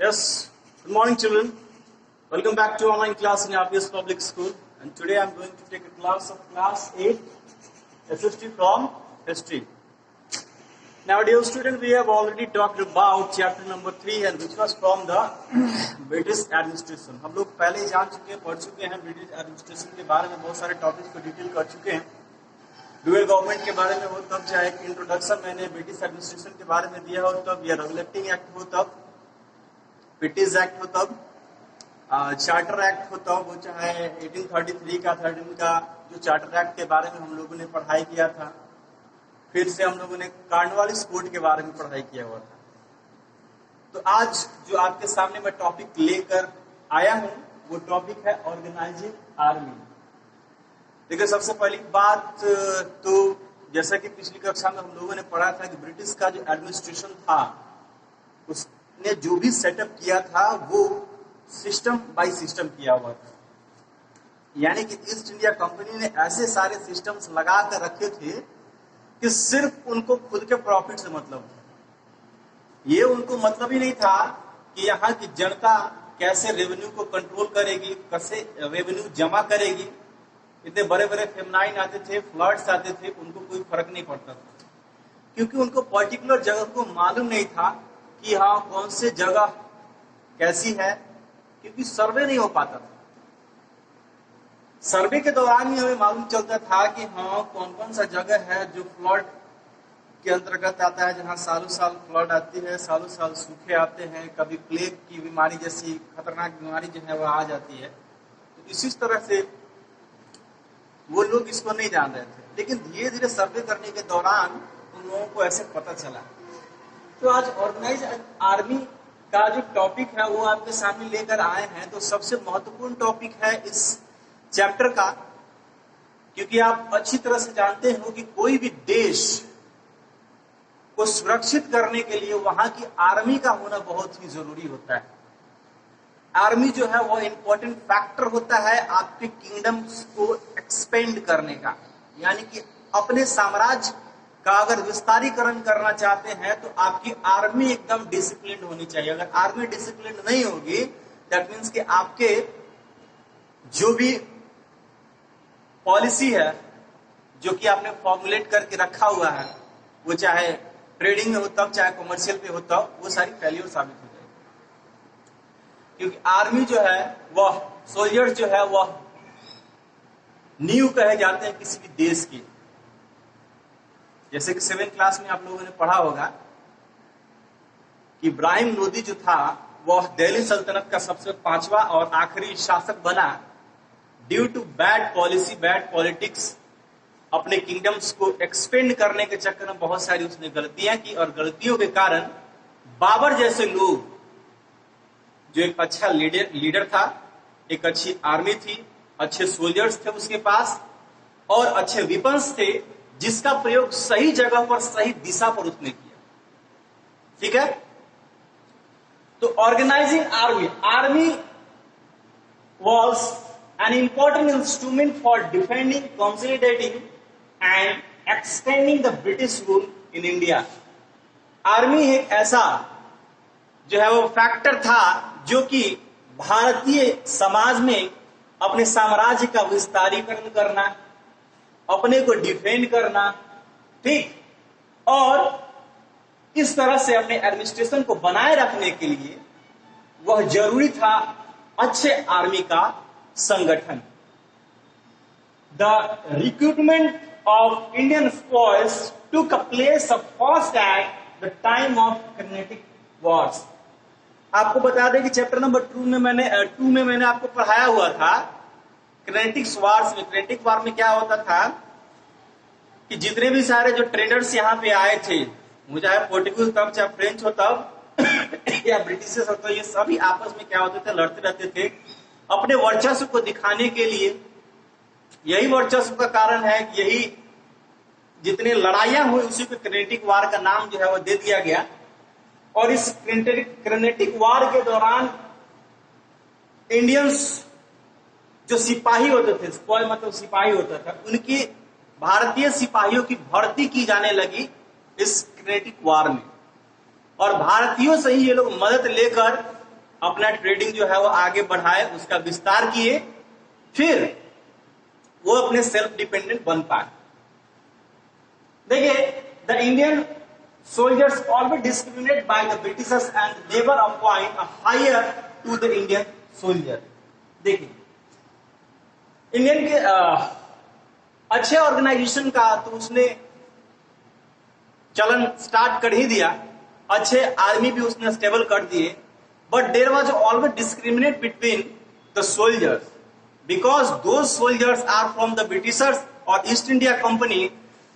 Yes, good morning children. Welcome back to online class in RPS Public School. And today I am going to take a class of class 8 SST from history. Now dear student, we have already talked about chapter number 3 and which was from the British administration. हम लोग पहले ही जान चुके हैं, पढ़ चुके हैं British administration के बारे में बहुत सारे टॉपिक्स को डिटेल कर चुके हैं. डुअल गवर्नमेंट के बारे में हो तब, चाहे इंट्रोडक्शन मैंने ब्रिटिश एडमिनिस्ट्रेशन के बारे में दिया हो तब, या रेगुलेटिंग एक्ट हो तब, पिटीज एक्ट हो तब, चार्टर एक्ट हो तब, वो चाहे 1833 का 13 का जो चार्टर एक्ट के बारे में हम लोगों ने पढ़ाई किया था. फिर से हम लोगों ने कॉर्नवालिस कोड के बारे में पढ़ाई किया हुआ था. तो आज जो आपके सामने मैं टॉपिक लेकर आया हूं वो टॉपिक है ऑर्गेनाइजिंग आर्मी. देखिए, सबसे पहली बात तो जैसा कि पिछली कक्षा में हम लोगों ने पढ़ा था कि ब्रिटिश का जो एडमिनिस्ट्रेशन था उसने जो भी सेटअप किया था वो सिस्टम बाय सिस्टम किया हुआ था. यानी कि ईस्ट इंडिया कंपनी ने ऐसे सारे सिस्टम्स लगा कर रखे थे कि सिर्फ उनको खुद के प्रॉफिट से मतलब था. ये उनको मतलब ही नहीं था कि यहाँ की जनता कैसे रेवेन्यू को कंट्रोल करेगी, कैसे रेवेन्यू जमा करेगी. इतने बड़े बड़े फेमनाइन आते थे, फ्लड्स आते थे, उनको कोई फर्क नहीं पड़ता था, क्योंकि उनको पर्टिकुलर जगह को मालूम नहीं था कि हाँ कौन से जगह कैसी है, क्योंकि सर्वे नहीं हो पाता था. सर्वे के दौरान ही हमें मालूम चलता था कि हाँ कौन कौन सा जगह है जो फ्लड के अंतर्गत आता है, जहाँ सालों साल फ्लड आती है, सालों साल सूखे आते हैं, कभी प्लेग की बीमारी जैसी खतरनाक बीमारी जो है वह आ जाती है. तो इसी तरह से वो लोग इसको नहीं जान रहे थे, लेकिन धीरे धीरे सर्वे करने के दौरान उन लोगों को ऐसे पता चला. तो आज ऑर्गेनाइज आर्मी का जो टॉपिक है वो आपके सामने लेकर आए हैं. तो सबसे महत्वपूर्ण टॉपिक है इस चैप्टर का, क्योंकि आप अच्छी तरह से जानते हो कि कोई भी देश को सुरक्षित करने के लिए वहां की आर्मी का होना बहुत ही जरूरी होता है. आर्मी जो है वो इंपॉर्टेंट फैक्टर होता है आपके किंगडम्स को एक्सपेंड करने का. यानी कि अपने साम्राज्य का अगर विस्तारीकरण करना चाहते हैं तो आपकी आर्मी एकदम डिसिप्लिन होनी चाहिए. अगर आर्मी डिसिप्लिन नहीं होगी, दैट मीन्स कि आपके जो भी पॉलिसी है जो कि आपने फॉर्मुलेट करके रखा हुआ है, वो चाहे ट्रेडिंग में हो तब, चाहे कमर्शियल पे हो तब, वो सारी फेल्योर साबित हो जाएगी. क्योंकि आर्मी जो है वह सोल्जर्स जो है वह नींव कहे जाते हैं किसी भी देश की. जैसे कि 7th क्लास में आप लोगों ने पढ़ा होगा कि इब्राहिम लोदी जो था वह दिल्ली सल्तनत का सबसे 5वां और आखिरी शासक बना due to bad policy, bad politics. अपने किंगडम्स को एक्सपेंड करने के चक्कर में बहुत सारी उसने गलतियां की, और गलतियों के कारण बाबर जैसे लोग, जो एक अच्छा लीडर था, एक अच्छी आर्मी थी, अच्छे सोल्जर्स थे उसके पास, और अच्छे वेपन्स थे जिसका प्रयोग सही जगह पर, सही दिशा पर उसने किया. ठीक है. तो organising army was an important instrument for defending, consolidating and extending the British rule in India. Army एक ऐसा जो है वो फैक्टर था जो कि भारतीय समाज में अपने साम्राज्य का विस्तारीकरण करना, अपने को डिफेंड करना, ठीक, और इस तरह से अपने एडमिनिस्ट्रेशन को बनाए रखने के लिए वह जरूरी था अच्छे आर्मी का संगठन. The recruitment of Indian force took a place of first at the time of Carnatic Wars. आपको बता दें कि चैप्टर नंबर 2 में मैंने आपको पढ़ाया हुआ था कर्नेटिक वार्स में. कर्नेटिक वार में क्या होता था कि जितने भी सारे जो ट्रेडर्स यहाँ पे आए थे, वो चाहे पोर्टुगीज तब, चाहे फ्रेंच हो तब, या ब्रिटिश हो तब, ये सभी आपस में क्या होते थे, लड़ते रहते थे अपने वर्चस्व को दिखाने के लिए. यही वर्चस्व का कारण है कि यही जितने लड़ाइयां हुई उसी को कर्नेटिक वार का नाम जो है वो दे दिया गया. और इस कर्नेटिक वार के दौरान इंडियंस जो सिपाही होते थे, स्पॉय मतलब सिपाही होता था, उनकी भारतीय सिपाहियों की भर्ती की जाने लगी इस कर्नेटिक वार में. और भारतीयों से ही ये लोग मदद लेकर अपना ट्रेडिंग जो है वो आगे बढ़ाए, उसका विस्तार किए, फिर वो अपने सेल्फ डिपेंडेंट बन पाए। देखिए, the Indian soldiers always discriminate by the Britishers and never appoint a higher to the Indian soldier. देखिए, इंडियन के अच्छे ऑर्गेनाइजेशन का तो उसने चलन स्टार्ट कर ही दिया, अच्छे आर्मी भी उसने स्टेबल कर दिए, but there was always discriminate between the soldiers because those soldiers are from the Britishers or East India Company,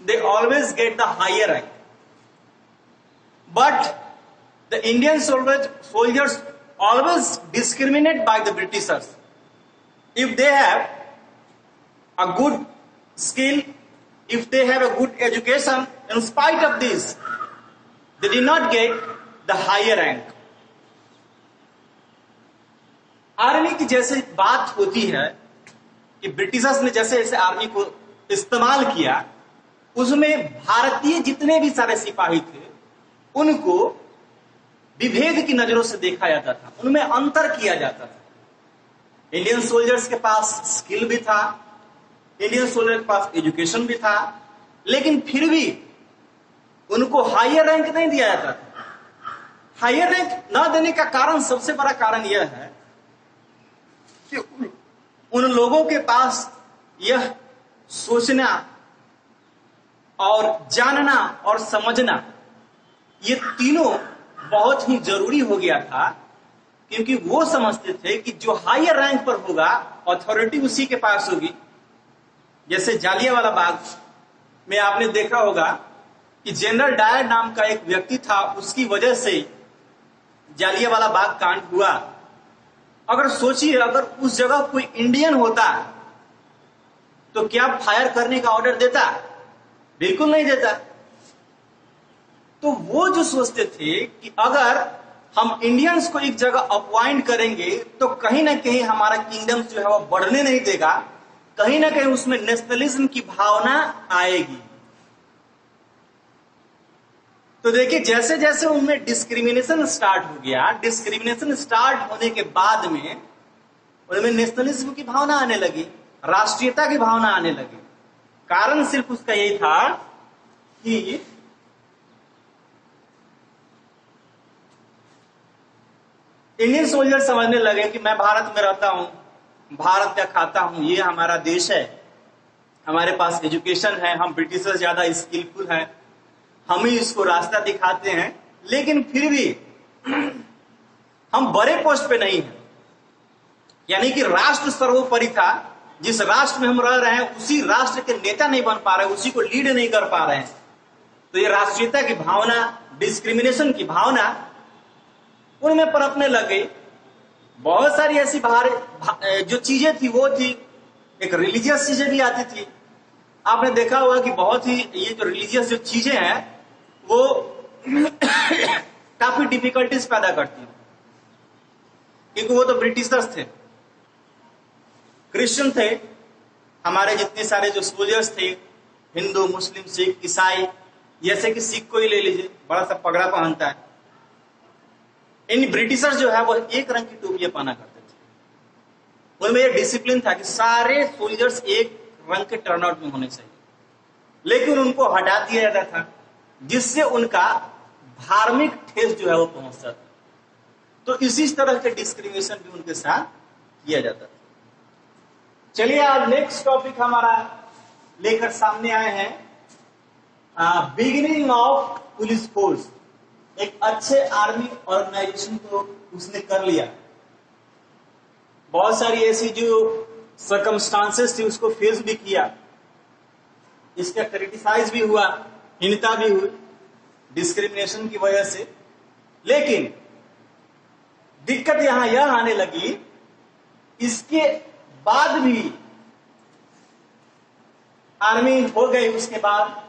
they always get the higher rank. But the Indian soldiers always discriminate by the Britishers. If they have a good skill, if they have a good education, in spite of this, they did not get the higher rank. Army की जैसे बात होती है कि Britishers ने जैसे जैसे army को इस्तेमाल किया, उसमें भारतीय जितने भी सारे सिपाही थे उनको विभेद की नजरों से देखा जाता था, उनमें अंतर किया जाता था। इंडियन सोल्जर्स के पास स्किल भी था, इंडियन सोल्जर के पास एजुकेशन भी था, लेकिन फिर भी उनको हायर रैंक नहीं दिया जाता था। हायर रैंक न देने का कारण, सबसे बड़ा कारण यह है कि उन लोगों के पास यह सोचना और जानना और समझना, ये तीनों बहुत ही जरूरी हो गया था, क्योंकि वो समझते थे कि जो हायर रैंक पर होगा अथॉरिटी उसी के पास होगी। जैसे जालियांवाला बाग में आपने देखा होगा कि जनरल डायर नाम का एक व्यक्ति था, उसकी वजह से जालियांवाला बाग कांड हुआ। अगर सोचिए, अगर उस जगह कोई इंडियन होता तो क्या फायर करने का ऑर्डर देता? बिल्कुल नहीं देता। तो वो जो सोचते थे कि अगर हम इंडियंस को एक जगह अपॉइंट करेंगे तो कहीं ना कहीं हमारा किंगडम जो है वो बढ़ने नहीं देगा, कहीं ना कहीं उसमें नेशनलिज्म की भावना आएगी। तो देखिए, जैसे जैसे उनमें डिस्क्रिमिनेशन स्टार्ट हो गया, डिस्क्रिमिनेशन स्टार्ट होने के बाद में उनमें नेशनलिज्म की भावना आने लगी, राष्ट्रीयता की भावना आने लगी। कारण सिर्फ उसका यही था कि इंडियन सोल्जर समझने लगे कि मैं भारत में रहता हूं, भारत का खाता हूं, ये हमारा देश है, हमारे पास एजुकेशन है, हम ब्रिटिशर्स ज्यादा स्किलफुल हैं, हम ही इसको रास्ता दिखाते हैं, लेकिन फिर भी हम बड़े पोस्ट पे नहीं हैं। यानी कि राष्ट्र सर्वोपरि था, जिस राष्ट्र में हम रह रहे हैं उसी राष्ट्र के नेता नहीं बन पा रहे, उसी को लीड नहीं कर पा रहे हैं। तो ये राष्ट्रीयता की भावना, डिस्क्रिमिनेशन की भावना उनमें पनपने लग गई। बहुत सारी ऐसी जो चीजें थी वो थी, एक रिलीजियस चीजें भी आती थी। आपने देखा होगा कि बहुत ही ये जो रिलीजियस जो चीजें हैं वो काफी डिफिकल्टीज पैदा करती हैं, क्योंकि वो तो ब्रिटिशर्स थे, क्रिश्चियन थे। हमारे जितने सारे जो सोल्जर्स थे, हिंदू, मुस्लिम, सिख, ईसाई, जैसे कि सिख को ही ले लीजिए, बड़ा सा पगड़ा पहनता है। इन ब्रिटिशर्स जो है वो एक रंग की टोपियां पहना करते थे। उनमें यह डिसिप्लिन था कि सारे सोल्जर्स एक रंग के टर्नआउट में होने चाहिए, लेकिन उनको हटा दिया जाता था, जिससे उनका धार्मिक ठेस जो है वो पहुंचता था। तो इसी तरह के डिस्क्रिमिनेशन भी उनके साथ किया जाता था। चलिए, आज नेक्स्ट टॉपिक हमारा लेकर सामने आए हैं, बिगिनिंग ऑफ पुलिस फोर्स। एक अच्छे आर्मी ऑर्गेनाइजेशन को उसने कर लिया, बहुत सारी ऐसी जो सर्कमस्टांसेस थी उसको फेस भी किया, इसका क्रिटिसाइज भी हुआ, हीनता भी हुई डिस्क्रिमिनेशन की वजह से। लेकिन दिक्कत यहां यह आने लगी, इसके बाद भी आर्मी हो गई, उसके बाद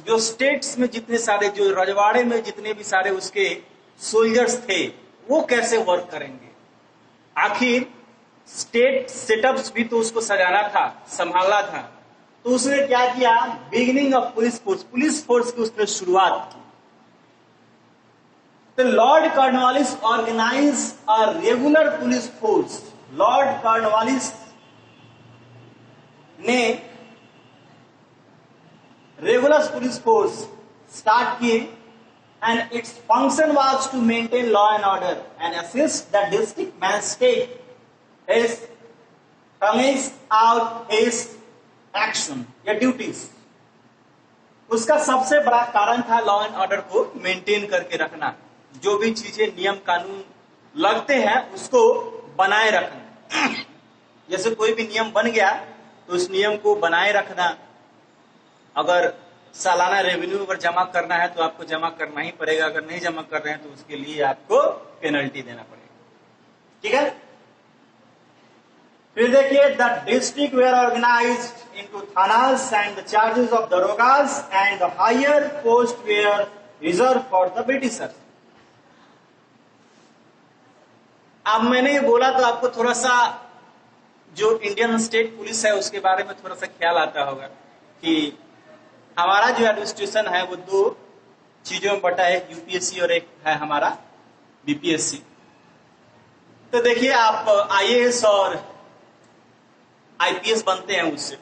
जो स्टेट्स में जितने सारे, जो रजवाड़े में जितने भी सारे उसके सोल्जर्स थे, वो कैसे वर्क करेंगे? आखिर स्टेट सेटअप्स भी तो उसको सजाना था, संभालना था। तो उसने क्या किया? Beginning of police force, police force की उसने शुरुआत की। तो Lord Cornwallis organise a regular police force. Lord Cornwallis ने रेगुलर पुलिस फोर्स स्टार्ट किए and its function was to maintain law and order and assist the district magistrate as carries out his action या duties। उसका सबसे बड़ा कारण था law and order को maintain करके रखना, जो भी चीजें नियम कानून लगते हैं उसको बनाए रखना। जैसे कोई भी नियम बन गया तो उस नियम को बनाए रखना। अगर सालाना रेवेन्यू अगर जमा करना है तो आपको जमा करना ही पड़ेगा, अगर नहीं जमा कर रहे हैं तो उसके लिए आपको पेनल्टी देना पड़ेगा। ठीक है, फिर देखिए the district were organised into thanas and the charges of darogas and the higher post were reserve for the Britishers. अब मैंने ये बोला तो आपको थोड़ा सा जो इंडियन स्टेट पुलिस है उसके बारे में थोड़ा सा ख्याल आता होगा कि हमारा जो एडमिनिस्ट्रेशन है वो दो चीजों में बटा है, एक यूपीएससी और एक है हमारा बीपीएससी। तो देखिए आप आईएएस और आईपीएस बनते हैं उससे।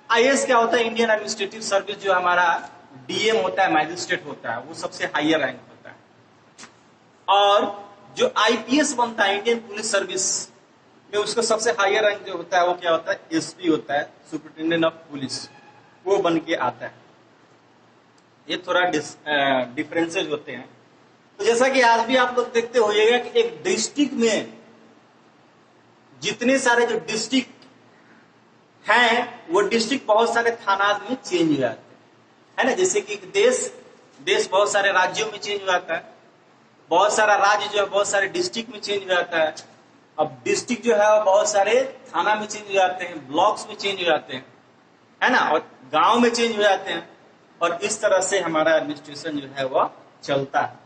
आईएएस क्या होता है? इंडियन एडमिनिस्ट्रेटिव सर्विस, जो हमारा डीएम होता है, मैजिस्ट्रेट होता है, वो सबसे हायर रैंक होता है। और जो आईपीएस बनता है इंडियन पुलिस सर्विस में, उसका सबसे हायर रैंक जो होता है वो क्या होता है? एसपी होता है, सुपरिटेंडेंट ऑफ पुलिस, वो बन के आता है। ये थोड़ा डिफरेंसेस होते हैं। तो जैसा कि आज भी आप लोग देखते होइएगा कि एक डिस्ट्रिक्ट में जितने सारे जो डिस्ट्रिक्ट हैं वो डिस्ट्रिक्ट बहुत सारे थाना में चेंज हो जाते हैं, है ना। जैसे कि देश बहुत सारे राज्यों में चेंज हो जाता है, बहुत सारा राज्य जो है बहुत सारे डिस्ट्रिक्ट में चेंज हो जाता है। अब डिस्ट्रिक्ट जो है बहुत सारे थाना में चेंज हो जाते हैं, ब्लॉक्स में चेंज हो जाते हैं, है ना, और गांव में चेंज हो जाते हैं। और इस तरह से हमारा एडमिनिस्ट्रेशन जो है वह चलता है।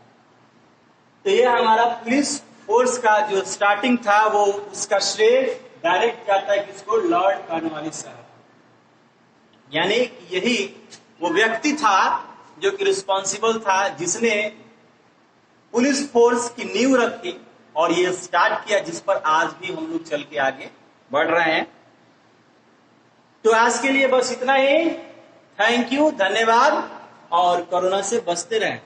तो ये हमारा पुलिस फोर्स का जो स्टार्टिंग था वो उसका श्रेय डायरेक्ट जाता है किसको? लॉर्ड कॉर्नवालिस साहब। यानी यही वो व्यक्ति था जो कि रिस्पॉन्सिबल था, जिसने पुलिस फोर्स की नींव रखी और ये स्टार्ट किया, जिस पर आज भी हम लोग चल के आगे बढ़ रहे हैं। तो आज के लिए बस इतना ही। थैंक यू, धन्यवाद, और कोरोना से बचते रहें।